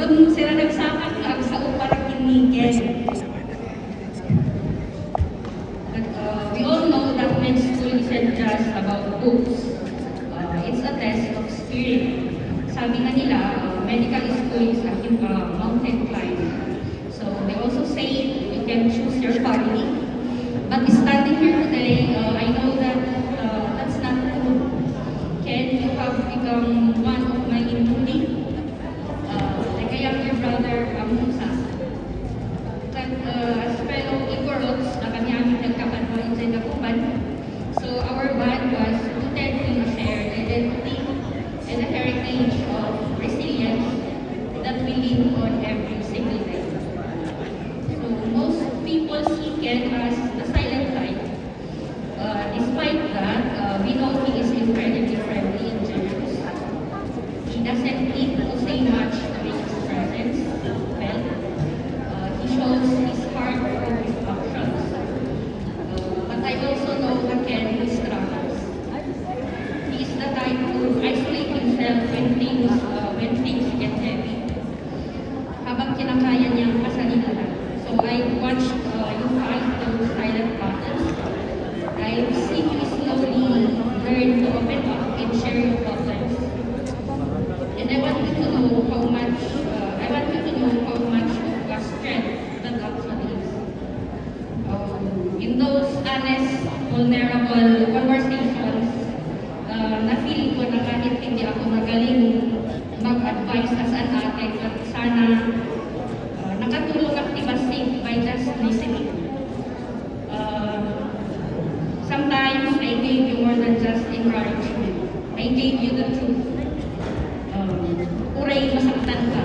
Kung sila nagsakak ka sa upara kinikin. We all know that med school isn't just about books. It's a test of spirit. Sabi nga nila, medical school is a mountain climb. So they also say you can choose your family. But standing here today, I know that that's not true. Ken, you have become one of my including, like a younger brother, Musa. But as fellow Igorots, na kami aming nagkapanwa sa Dagupan, so our band was rooted in a shared identity and a heritage of resilience that we live on every single day. So most people see Ken as the silent type. Despite that, we know he is incredibly friendly and generous. He doesn't need to say much to make his presence felt. He shows his heart through his actions. But I also know that Ken struggles. He is the type to isolate himself when things get heavy. Habang kinakaya niyang pasalinahan. So I watched you fight those silent battles. I've seen you slowly learn to open up and share your problems. And I want you to know how much of a strength that actually is. In those honest, vulnerable conversations, na-feel ko na kahit hindi ako magaling mag-advise as an ate, but sana nakatulong ang Tibasig by just listening. Sometimes I gave you more than just encouragement. I gave you the truth. Uray, masaktan ka.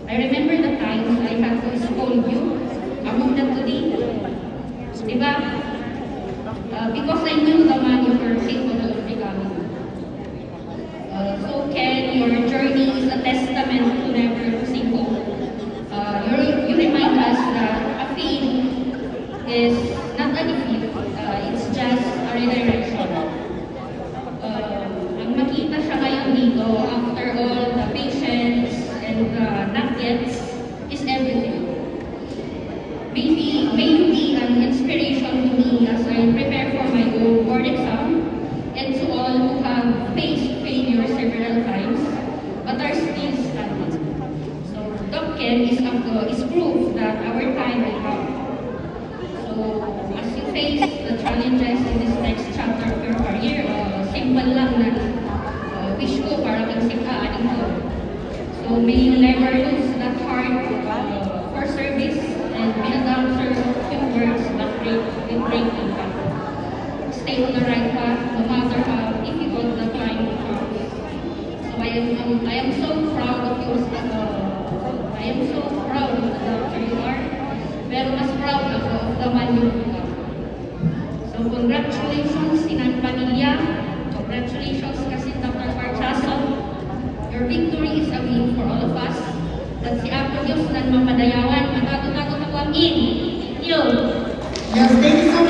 I remember the times I had to scold you among the today. Diba? Because I knew the man you were capable of becoming. So Ken, your journey is a testament to never losing hope. You remind us that a faith is not a defeat, it's just a redirection. Ang makita siya ngayon dito, after all the patience and the not yets, is everything. May you be an inspiration to me as I prepare for my own board exam, and to all who have faced failure several times, but are still standing. So Doc Ken is proof that our time will come. So as you face the challenges in this next chapter of your career, simple lang na wish ko para kang sikaanin ko. So may you never lose that heart for service and be a dancer of few words that will break impact. Stay on the right path no matter how difficult the climb becomes. So I am so proud of you. I am so proud of the doctor you are. Pero mas proud ako of the man you become. So congratulations, Sinan Pamilya. Congratulations, kasi Dr. Parchaso. Your victory is a win for all of us. At si Apo Diyos nan mamadayawan, matatago-tago na in. Thank you. Yes, thank you so much.